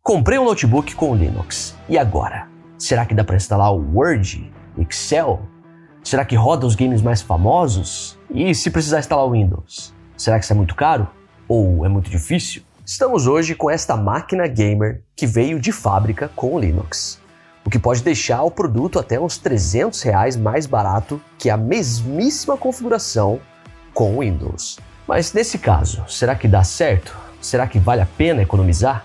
Comprei um notebook com Linux. E agora? Será que dá para instalar o Word, Excel? Será que roda os games mais famosos? E se precisar instalar o Windows? Será que isso é muito caro? Ou é muito difícil? Estamos hoje com esta máquina gamer que veio de fábrica com o Linux, o que pode deixar o produto até uns R$300 mais barato que a mesmíssima configuração com o Windows. Mas nesse caso, será que dá certo? Será que vale a pena economizar?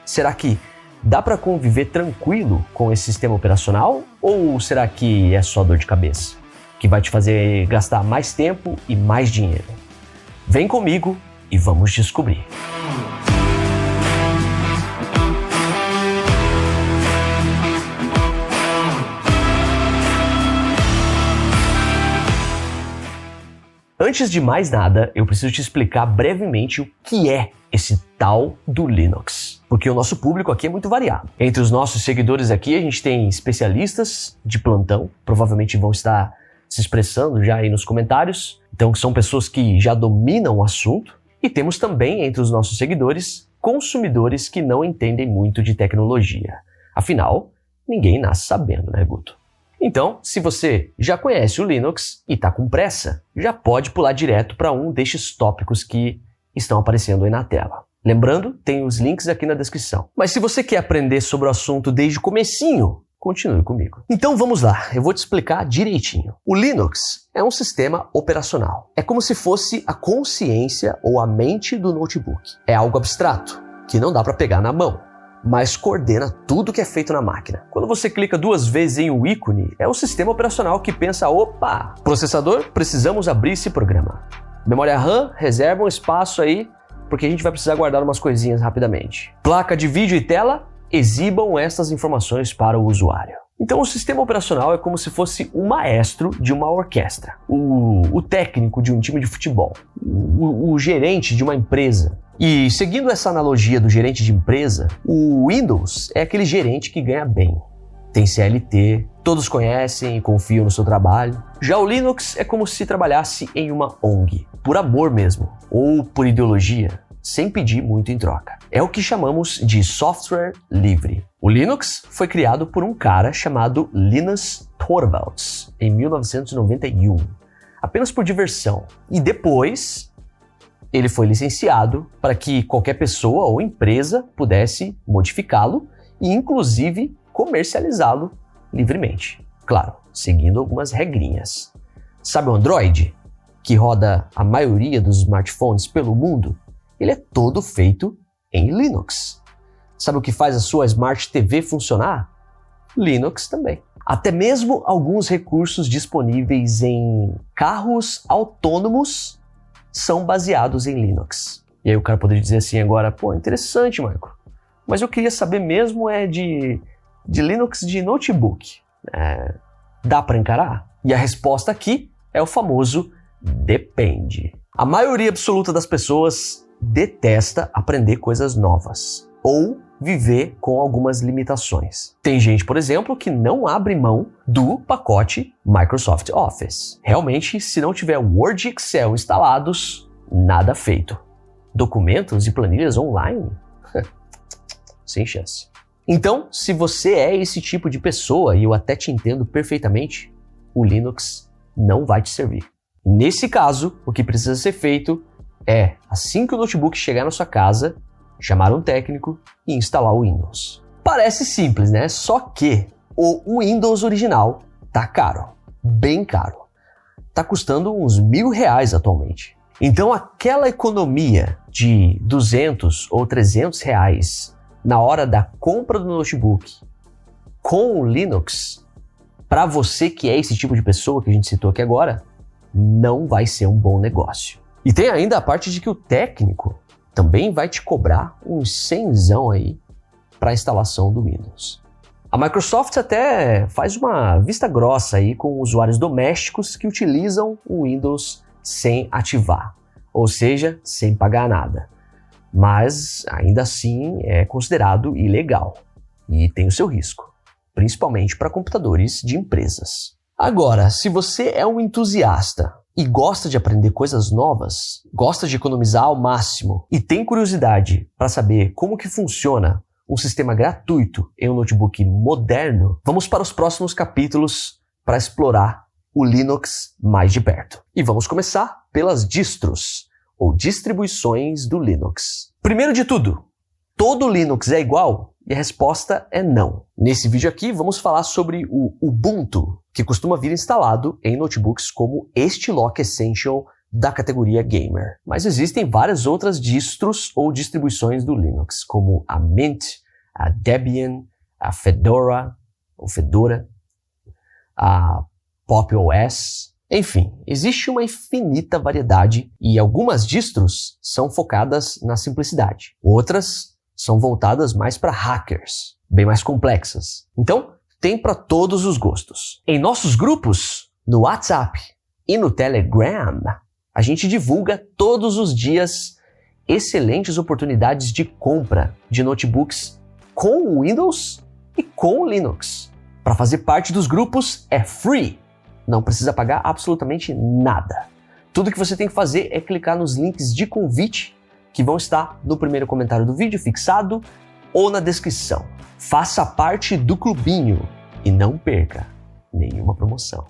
Será que dá para conviver tranquilo com esse sistema operacional? Ou será que é só dor de cabeça, que vai te fazer gastar mais tempo e mais dinheiro? Vem comigo e vamos descobrir. Antes de mais nada, eu preciso te explicar brevemente o que é esse tal do Linux, porque o nosso público aqui é muito variado. Entre os nossos seguidores aqui, a gente tem especialistas de plantão, provavelmente vão estar se expressando já aí nos comentários, então que são pessoas que já dominam o assunto, e temos também entre os nossos seguidores, consumidores que não entendem muito de tecnologia. Afinal, ninguém nasce sabendo, né, Guto? Então, se você já conhece o Linux e está com pressa, já pode pular direto para um destes tópicos que estão aparecendo aí na tela. Lembrando, tem os links aqui na descrição. Mas se você quer aprender sobre o assunto desde o comecinho, continue comigo. Então vamos lá, eu vou te explicar direitinho. O Linux é um sistema operacional. É como se fosse a consciência ou a mente do notebook. É algo abstrato, que não dá para pegar na mão, mas coordena tudo que é feito na máquina. Quando você clica 2 vezes em um ícone, é o sistema operacional que pensa, opa, processador, precisamos abrir esse programa. Memória RAM, reserva um espaço aí, porque a gente vai precisar guardar umas coisinhas rapidamente. Placa de vídeo e tela, exibam estas informações para o usuário. Então o sistema operacional é como se fosse o maestro de uma orquestra, o técnico de um time de futebol, o gerente de uma empresa. E seguindo essa analogia do gerente de empresa, o Windows é aquele gerente que ganha bem. Tem CLT, todos conhecem e confiam no seu trabalho. Já o Linux é como se trabalhasse em uma ONG, por amor mesmo, ou por ideologia, sem pedir muito em troca. É o que chamamos de software livre. O Linux foi criado por um cara chamado Linus Torvalds, em 1991, apenas por diversão. E depois ele foi licenciado para que qualquer pessoa ou empresa pudesse modificá-lo e, inclusive, comercializá-lo livremente. Claro, seguindo algumas regrinhas. Sabe o Android, que roda a maioria dos smartphones pelo mundo? Ele é todo feito em Linux. Sabe o que faz a sua Smart TV funcionar? Linux também. Até mesmo alguns recursos disponíveis em carros autônomos são baseados em Linux. E aí o cara poderia dizer assim agora, pô, interessante, Marco, mas eu queria saber mesmo de Linux de notebook. Dá para encarar? E a resposta aqui é o famoso depende. A maioria absoluta das pessoas detesta aprender coisas novas ou viver com algumas limitações. Tem gente, por exemplo, que não abre mão do pacote Microsoft Office. Realmente, se não tiver Word e Excel instalados, nada feito. Documentos e planilhas online? Sem chance. Então, se você é esse tipo de pessoa, e eu até te entendo perfeitamente, o Linux não vai te servir. Nesse caso, o que precisa ser feito é, assim que o notebook chegar na sua casa, chamar um técnico e instalar o Windows. Parece simples, né? Só que o Windows original tá caro, bem caro. Tá custando uns R$1.000 atualmente. Então aquela economia de R$200 ou R$300 na hora da compra do notebook com o Linux, para você que é esse tipo de pessoa que a gente citou aqui agora, não vai ser um bom negócio. E tem ainda a parte de que o técnico também vai te cobrar uns 100zão aí para a instalação do Windows. A Microsoft até faz uma vista grossa aí com usuários domésticos que utilizam o Windows sem ativar, ou seja, sem pagar nada. Mas ainda assim é considerado ilegal e tem o seu risco, principalmente para computadores de empresas. Agora, se você é um entusiasta e gosta de aprender coisas novas, gosta de economizar ao máximo e tem curiosidade para saber como que funciona um sistema gratuito em um notebook moderno, vamos para os próximos capítulos para explorar o Linux mais de perto. E vamos começar pelas distros, ou distribuições do Linux. Primeiro de tudo, todo Linux é igual? E a resposta é não. Nesse vídeo aqui vamos falar sobre o Ubuntu, que costuma vir instalado em notebooks como este Lock Essential da categoria Gamer. Mas existem várias outras distros ou distribuições do Linux, como a Mint, a Debian, a Fedora, a Pop! OS. Enfim, existe uma infinita variedade e algumas distros são focadas na simplicidade. Outras são voltadas mais para hackers, bem mais complexas. Então, tem para todos os gostos. Em nossos grupos, no WhatsApp e no Telegram, a gente divulga todos os dias excelentes oportunidades de compra de notebooks com Windows e com Linux. Para fazer parte dos grupos é free, não precisa pagar absolutamente nada. Tudo que você tem que fazer é clicar nos links de convite que vão estar no primeiro comentário do vídeo fixado ou na descrição. Faça parte do clubinho e não perca nenhuma promoção.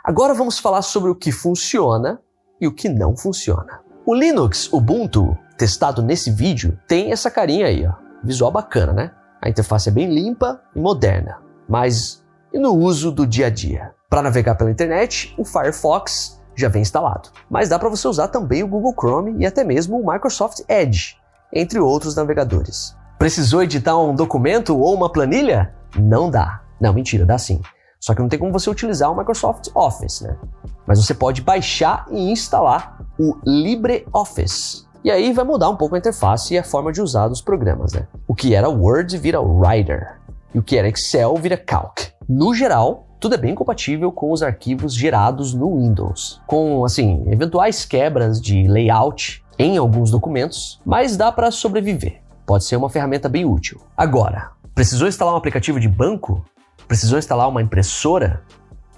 Agora vamos falar sobre o que funciona e o que não funciona. O Linux Ubuntu, testado nesse vídeo, tem essa carinha aí, ó. Visual bacana, né? A interface é bem limpa e moderna, mas e no uso do dia a dia? Para navegar pela internet, o Firefox já vem instalado, mas dá para você usar também o Google Chrome e até mesmo o Microsoft Edge, entre outros navegadores. Precisou editar um documento ou uma planilha? Não dá. Não, mentira, dá sim. Só que não tem como você utilizar o Microsoft Office, né? Mas você pode baixar e instalar o LibreOffice. E aí vai mudar um pouco a interface e a forma de usar os programas, né? O que era Word vira Writer. E o que era Excel vira Calc. No geral, tudo é bem compatível com os arquivos gerados no Windows, com, assim, eventuais quebras de layout em alguns documentos, mas dá para sobreviver. Pode ser uma ferramenta bem útil. Agora, precisou instalar um aplicativo de banco? Precisou instalar uma impressora?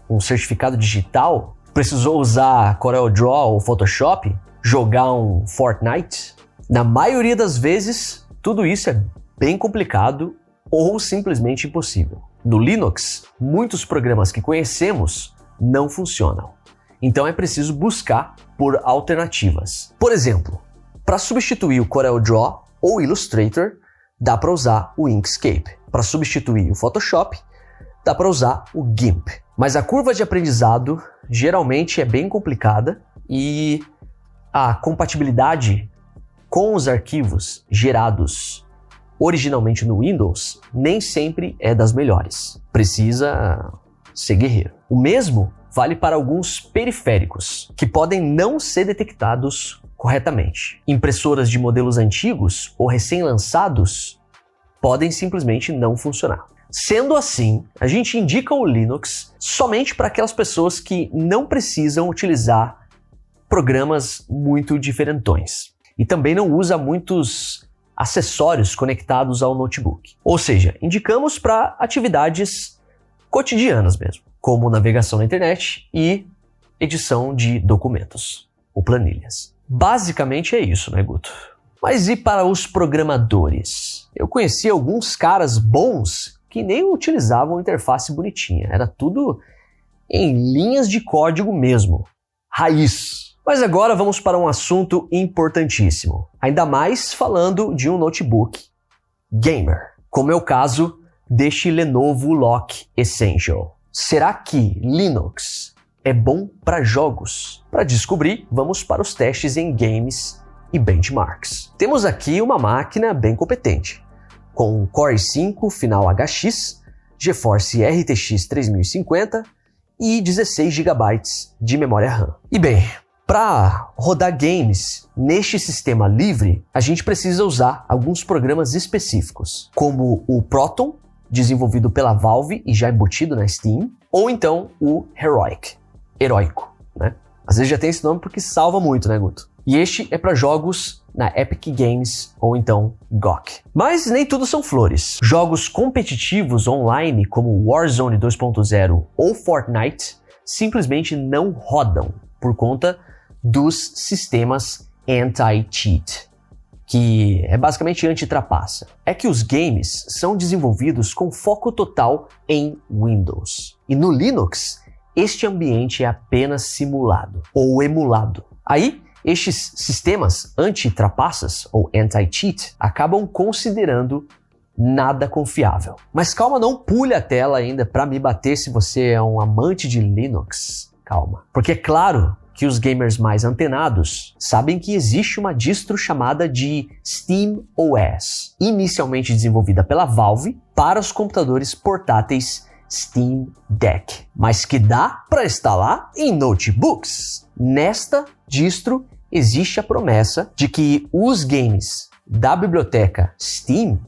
Um certificado digital? Precisou usar CorelDRAW ou Photoshop? Jogar um Fortnite? Na maioria das vezes, tudo isso é bem complicado ou simplesmente impossível. No Linux, muitos programas que conhecemos não funcionam. Então é preciso buscar por alternativas. Por exemplo, para substituir o CorelDRAW ou Illustrator, dá para usar o Inkscape. Para substituir o Photoshop, dá para usar o GIMP. Mas a curva de aprendizado geralmente é bem complicada e a compatibilidade com os arquivos gerados originalmente no Windows nem sempre é das melhores. Precisa ser guerreiro. O mesmo vale para alguns periféricos, que podem não ser detectados corretamente. Impressoras de modelos antigos ou recém-lançados podem simplesmente não funcionar. Sendo assim, a gente indica o Linux somente para aquelas pessoas que não precisam utilizar programas muito diferentões. E também não usa muitos acessórios conectados ao notebook. Ou seja, indicamos para atividades cotidianas mesmo, como navegação na internet e edição de documentos ou planilhas. Basicamente é isso, né, Guto? Mas e para os programadores? Eu conheci alguns caras bons que nem utilizavam interface bonitinha. Era tudo em linhas de código mesmo. Raiz. Mas agora vamos para um assunto importantíssimo. Ainda mais falando de um notebook gamer. Como é o caso deste Lenovo Lock Essential. Será que Linux é bom para jogos? Para descobrir, vamos para os testes em games e benchmarks. Temos aqui uma máquina bem competente, com Core i5 Final HX, GeForce RTX 3050 e 16 GB de memória RAM. E bem, para rodar games neste sistema livre, a gente precisa usar alguns programas específicos, como o Proton, desenvolvido pela Valve e já embutido na Steam, ou então o Heroico, né? Às vezes já tem esse nome porque salva muito, né, Guto? E este é para jogos na Epic Games ou então GOG. Mas nem tudo são flores. Jogos competitivos online como Warzone 2.0 ou Fortnite simplesmente não rodam por conta dos sistemas anti-cheat, que é basicamente anti-trapaça, é que os games são desenvolvidos com foco total em Windows. E no Linux, este ambiente é apenas simulado ou emulado. Aí, estes sistemas anti-trapaças ou anti-cheat acabam considerando nada confiável. Mas calma, não pule a tela ainda para me bater se você é um amante de Linux. Calma. Porque é claro que os gamers mais antenados sabem que existe uma distro chamada de SteamOS, inicialmente desenvolvida pela Valve para os computadores portáteis Steam Deck, mas que dá para instalar em notebooks. Nesta distro existe a promessa de que os games da biblioteca Steam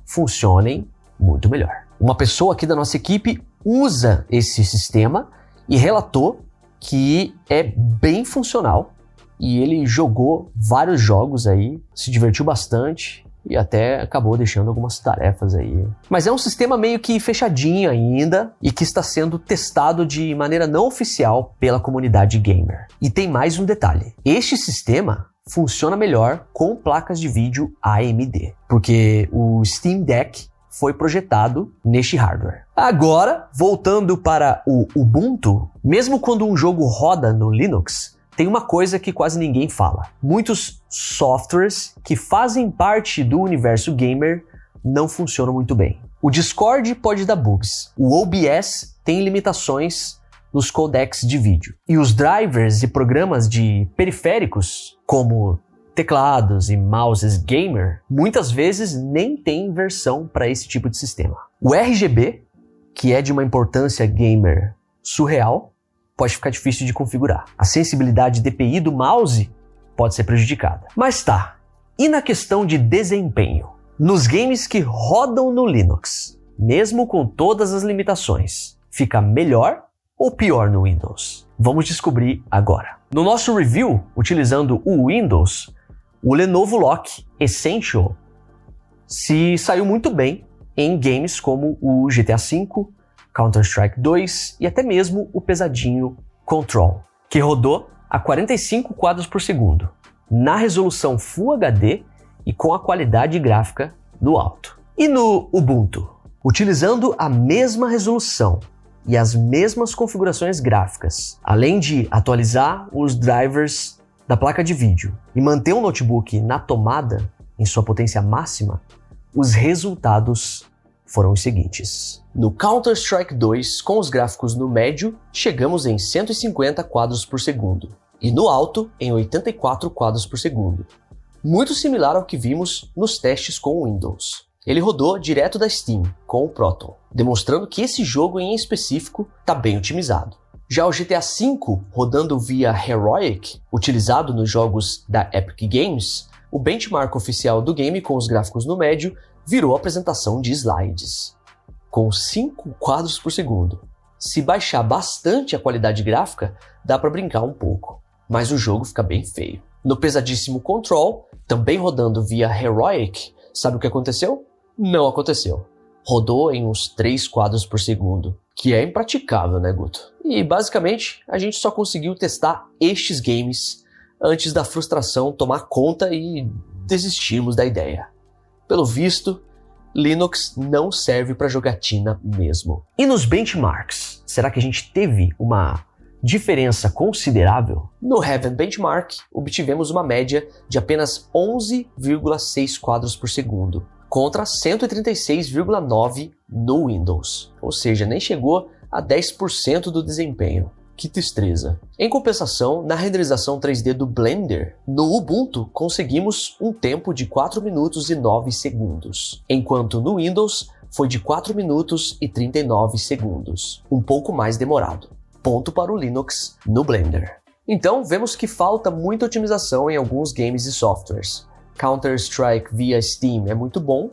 funcionem muito melhor. Uma pessoa aqui da nossa equipe usa esse sistema e relatou que é bem funcional e ele jogou vários jogos aí, se divertiu bastante e até acabou deixando algumas tarefas aí. Mas é um sistema meio que fechadinho ainda e que está sendo testado de maneira não oficial pela comunidade gamer. E tem mais um detalhe: este sistema funciona melhor com placas de vídeo AMD, porque o Steam Deck foi projetado neste hardware. Agora, voltando para o Ubuntu, mesmo quando um jogo roda no Linux, tem uma coisa que quase ninguém fala. Muitos softwares que fazem parte do universo gamer não funcionam muito bem. O Discord pode dar bugs, o OBS tem limitações nos codecs de vídeo, e os drivers e programas de periféricos, como teclados e mouses gamer, muitas vezes nem tem versão para esse tipo de sistema. O RGB, que é de uma importância gamer surreal, pode ficar difícil de configurar. A sensibilidade DPI do mouse pode ser prejudicada. Mas tá, e na questão de desempenho? Nos games que rodam no Linux, mesmo com todas as limitações, fica melhor ou pior no Windows? Vamos descobrir agora. No nosso review, utilizando o Windows, o Lenovo Lock Essential se saiu muito bem em games como o GTA V, Counter-Strike 2 e até mesmo o pesadinho Control, que rodou a 45 quadros por segundo, na resolução Full HD e com a qualidade gráfica no alto. E no Ubuntu, utilizando a mesma resolução e as mesmas configurações gráficas, além de atualizar os drivers da placa de vídeo e manter o notebook na tomada em sua potência máxima, os resultados foram os seguintes. No Counter-Strike 2, com os gráficos no médio, chegamos em 150 quadros por segundo e no alto em 84 quadros por segundo, muito similar ao que vimos nos testes com o Windows. Ele rodou direto da Steam com o Proton, demonstrando que esse jogo em específico está bem otimizado. Já o GTA V, rodando via Heroic, utilizado nos jogos da Epic Games, o benchmark oficial do game com os gráficos no médio virou apresentação de slides, com 5 quadros por segundo. Se baixar bastante a qualidade gráfica, dá para brincar um pouco, mas o jogo fica bem feio. No pesadíssimo Control, também rodando via Heroic, sabe o que aconteceu? Não aconteceu. Rodou em uns 3 quadros por segundo, que é impraticável, né, Guto? E basicamente, a gente só conseguiu testar estes games antes da frustração tomar conta e desistirmos da ideia. Pelo visto, Linux não serve para jogatina mesmo. E nos benchmarks, será que a gente teve uma diferença considerável? No Heaven Benchmark, obtivemos uma média de apenas 11,6 quadros por segundo, contra 136,9 no Windows. Ou seja, nem chegou a 10% do desempenho. Que tristeza. Em compensação, na renderização 3D do Blender, no Ubuntu conseguimos um tempo de 4 minutos e 9 segundos, enquanto no Windows foi de 4 minutos e 39 segundos, um pouco mais demorado. Ponto para o Linux no Blender. Então, vemos que falta muita otimização em alguns games e softwares. Counter-Strike via Steam é muito bom,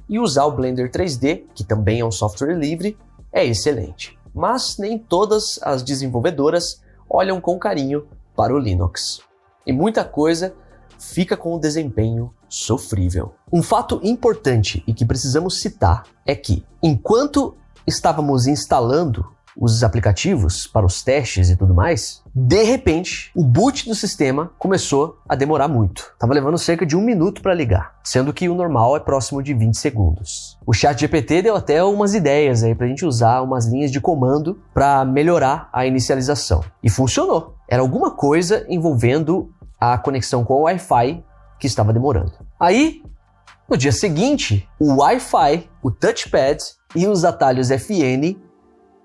e usar o Blender 3D, que também é um software livre, é excelente. Mas nem todas as desenvolvedoras olham com carinho para o Linux. E muita coisa fica com o desempenho sofrível. Um fato importante e que precisamos citar é que, enquanto estávamos instalando os aplicativos para os testes e tudo mais, de repente, o boot do sistema começou a demorar muito. Tava levando cerca de 1 minuto para ligar, sendo que o normal é próximo de 20 segundos. O ChatGPT deu até umas ideias aí pra gente usar umas linhas de comando para melhorar a inicialização. E funcionou. Era alguma coisa envolvendo a conexão com o Wi-Fi que estava demorando. Aí, no dia seguinte, o Wi-Fi, o touchpad e os atalhos FN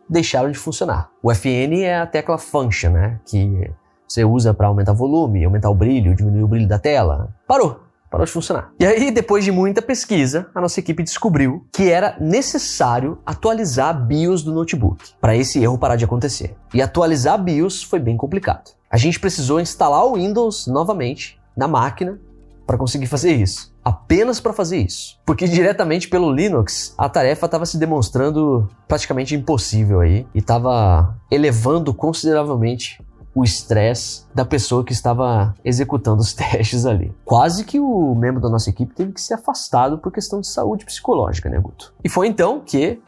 deixaram de funcionar. O FN é a tecla function, né? Que você usa para aumentar o volume, aumentar o brilho, diminuir o brilho da tela. Parou de funcionar. E aí, depois de muita pesquisa, a nossa equipe descobriu que era necessário atualizar a BIOS do notebook para esse erro parar de acontecer. E atualizar a BIOS foi bem complicado. A gente precisou instalar o Windows novamente na máquina para conseguir fazer isso. Apenas para fazer isso. Porque diretamente pelo Linux, a tarefa estava se demonstrando praticamente impossível aí e estava elevando consideravelmente o estresse da pessoa que estava executando os testes ali. Quase que o membro da nossa equipe teve que ser afastado por questão de saúde psicológica, né, Guto? E foi então que,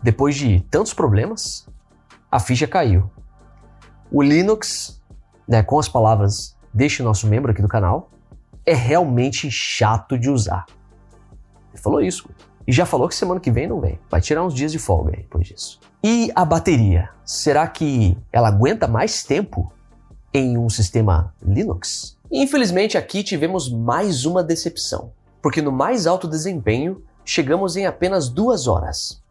depois de tantos problemas, a ficha caiu. O Linux, né, com as palavras deste nosso membro aqui do canal, é realmente chato de usar. Ele falou isso. E já falou que semana que vem não vem. Vai tirar uns dias de folga aí depois disso. E a bateria? Será que ela aguenta mais tempo em um sistema Linux? Infelizmente aqui tivemos mais uma decepção. Porque no mais alto desempenho chegamos em apenas 2 horas.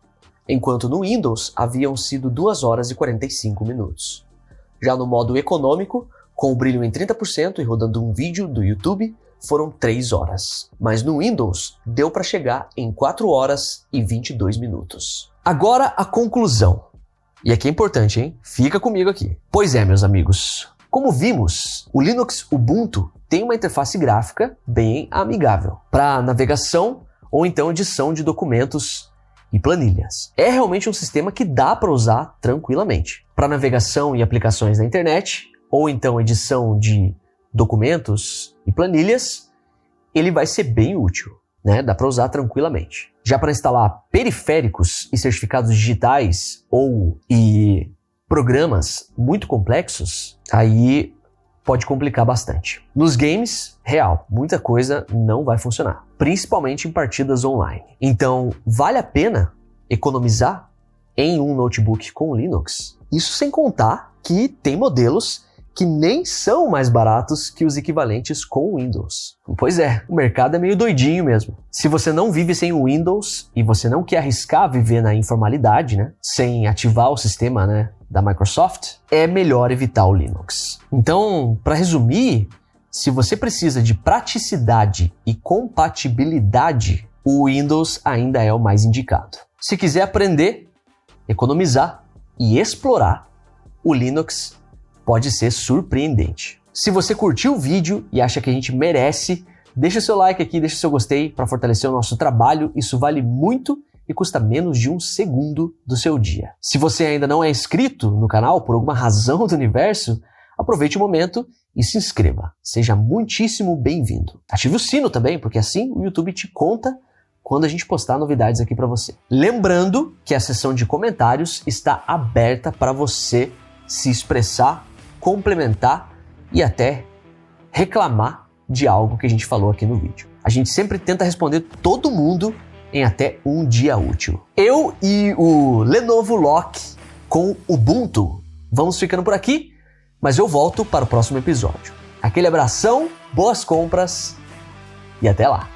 Enquanto no Windows haviam sido 2 horas e 45 minutos. Já no modo econômico, com o brilho em 30% e rodando um vídeo do YouTube, foram 3 horas. Mas no Windows, deu para chegar em 4 horas e 22 minutos. Agora a conclusão. E aqui é importante, hein? Fica comigo aqui. Pois é, meus amigos. Como vimos, o Linux Ubuntu tem uma interface gráfica bem amigável para navegação ou então edição de documentos e planilhas. É realmente um sistema que dá para usar tranquilamente. Para navegação e aplicações na internet, ou então edição de documentos e planilhas, ele vai ser bem útil, né? Dá para usar tranquilamente. Já para instalar periféricos e certificados digitais e programas muito complexos, aí pode complicar bastante. Nos games, muita coisa não vai funcionar, principalmente em partidas online. Então, vale a pena economizar em um notebook com Linux? Isso sem contar que tem modelos que nem são mais baratos que os equivalentes com Windows. Pois é, o mercado é meio doidinho mesmo. Se você não vive sem o Windows e você não quer arriscar viver na informalidade, né, sem ativar o sistema, né, da Microsoft, é melhor evitar o Linux. Então, para resumir, se você precisa de praticidade e compatibilidade, o Windows ainda é o mais indicado. Se quiser aprender, economizar e explorar, o Linux pode ser surpreendente. Se você curtiu o vídeo e acha que a gente merece, deixa seu like aqui, deixa seu gostei para fortalecer o nosso trabalho. Isso vale muito e custa menos de 1 segundo do seu dia. Se você ainda não é inscrito no canal por alguma razão do universo, aproveite o momento e se inscreva. Seja muitíssimo bem-vindo. Ative o sino também, porque assim o YouTube te conta quando a gente postar novidades aqui para você. Lembrando que a seção de comentários está aberta para você se expressar, complementar e até reclamar de algo que a gente falou aqui no vídeo. A gente sempre tenta responder todo mundo em até um dia útil. Eu e o Lenovo Lock com Ubuntu vamos ficando por aqui, mas eu volto para o próximo episódio. Aquele abração, boas compras e até lá!